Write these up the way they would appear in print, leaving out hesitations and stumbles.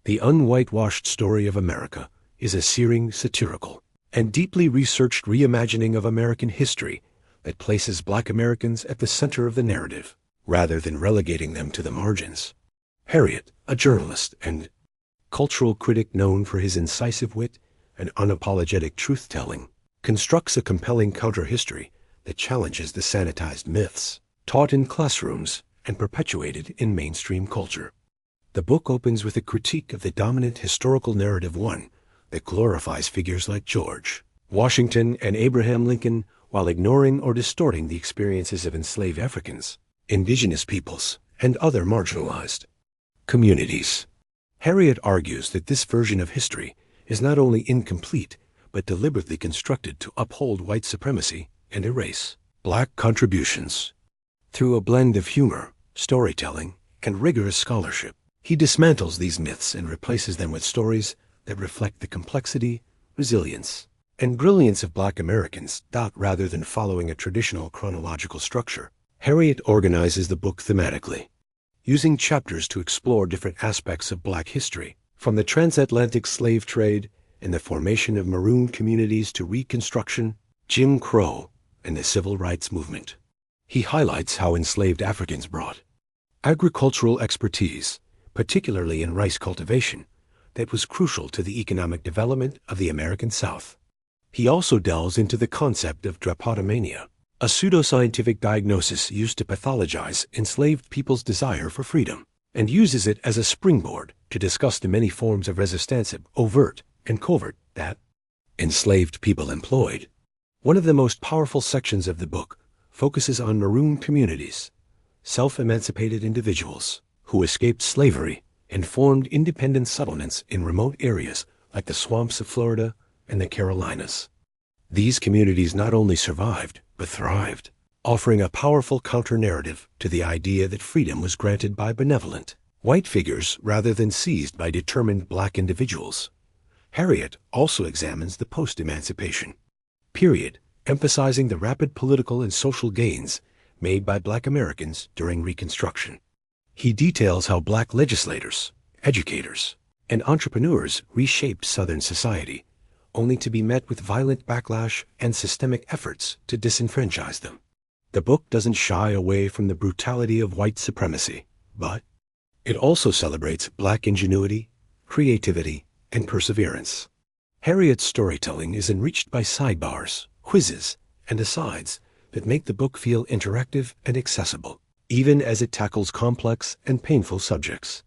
The Unwhitewashed Story of America is a searing, satirical, and deeply researched reimagining of American history that places Black Americans at the center of the narrative, rather than relegating them to the margins. Harriot, a journalist and cultural critic known for his incisive wit and unapologetic truth-telling, constructs a compelling counter-history that challenges the sanitized myths taught in classrooms and perpetuated in mainstream culture. The book opens with a critique of the dominant historical narrative, one that glorifies figures like George Washington and Abraham Lincoln while ignoring or distorting the experiences of enslaved Africans, indigenous peoples, and other marginalized communities. Harriot argues that this version of history is not only incomplete, but deliberately constructed to uphold white supremacy and erase Black contributions. Through a blend of humor, storytelling, and rigorous scholarship, he dismantles these myths and replaces them with stories that reflect the complexity, resilience, and brilliance of Black Americans. Rather than following a traditional chronological structure, Harriot organizes the book thematically, using chapters to explore different aspects of Black history, from the transatlantic slave trade and the formation of marooned communities to Reconstruction, Jim Crow, and the Civil Rights Movement. He highlights how enslaved Africans brought agricultural expertise, particularly in rice cultivation, that was crucial to the economic development of the American South. He also delves into the concept of drapetomania, a pseudoscientific diagnosis used to pathologize enslaved people's desire for freedom, and uses it as a springboard to discuss the many forms of resistance, overt and covert, that enslaved people employed. One of the most powerful sections of the book focuses on marooned communities, self-emancipated individuals who escaped slavery and formed independent settlements in remote areas like the swamps of Florida and the Carolinas. These communities not only survived, but thrived, offering a powerful counter-narrative to the idea that freedom was granted by benevolent white figures rather than seized by determined Black individuals. Harriot also examines the post-emancipation period, emphasizing the rapid political and social gains made by Black Americans during Reconstruction. He details how Black legislators, educators, and entrepreneurs reshaped Southern society, only to be met with violent backlash and systemic efforts to disenfranchise them. The book doesn't shy away from the brutality of white supremacy, but it also celebrates Black ingenuity, creativity, and perseverance. Harriot's storytelling is enriched by sidebars, quizzes, and asides that make the book feel interactive and accessible, even as it tackles complex and painful subjects.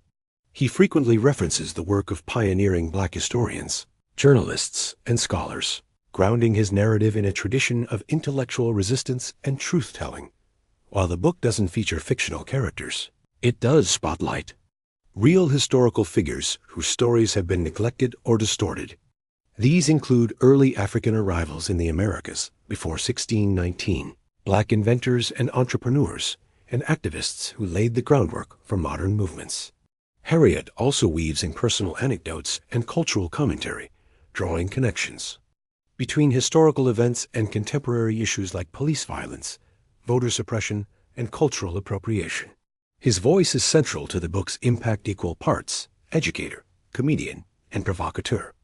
He frequently references the work of pioneering Black historians, journalists, and scholars, grounding his narrative in a tradition of intellectual resistance and truth-telling. While the book doesn't feature fictional characters, it does spotlight real historical figures whose stories have been neglected or distorted. These include early African arrivals in the Americas before 1619, Black inventors and entrepreneurs, and activists who laid the groundwork for modern movements. Harriot also weaves in personal anecdotes and cultural commentary, drawing connections between historical events and contemporary issues like police violence, voter suppression, and cultural appropriation. His voice is central to the book's impact, equal parts educator, comedian, and provocateur.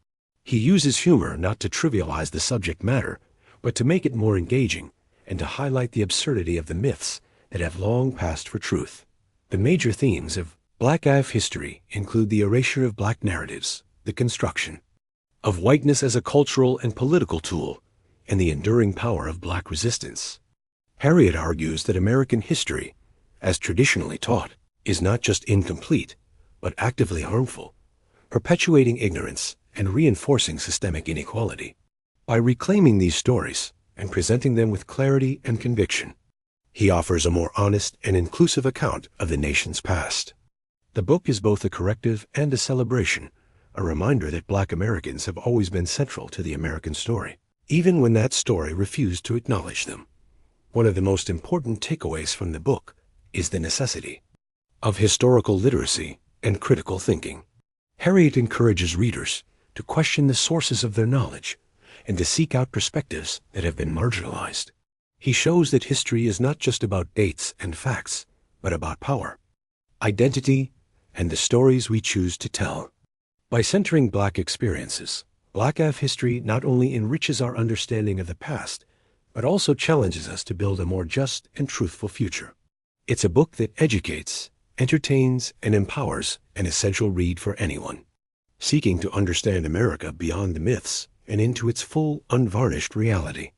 He uses humor not to trivialize the subject matter, but to make it more engaging and to highlight the absurdity of the myths that have long passed for truth. The major themes of Black AF history include the erasure of Black narratives, the construction of whiteness as a cultural and political tool, and the enduring power of Black resistance. Harriot argues that American history, as traditionally taught, is not just incomplete, but actively harmful, perpetuating ignorance and reinforcing systemic inequality. By reclaiming these stories and presenting them with clarity and conviction, he offers a more honest and inclusive account of the nation's past. The book is both a corrective and a celebration, a reminder that Black Americans have always been central to the American story, even when that story refused to acknowledge them. One of the most important takeaways from the book is the necessity of historical literacy and critical thinking. Harriot encourages readers to question the sources of their knowledge and to seek out perspectives that have been marginalized. He shows that history is not just about dates and facts, but about power, identity, and the stories we choose to tell. By centering Black experiences, Black Af history not only enriches our understanding of the past, but also challenges us to build a more just and truthful future. It's a book that educates, entertains, and empowers, an essential read for anyone seeking to understand America beyond the myths and into its full, unvarnished reality.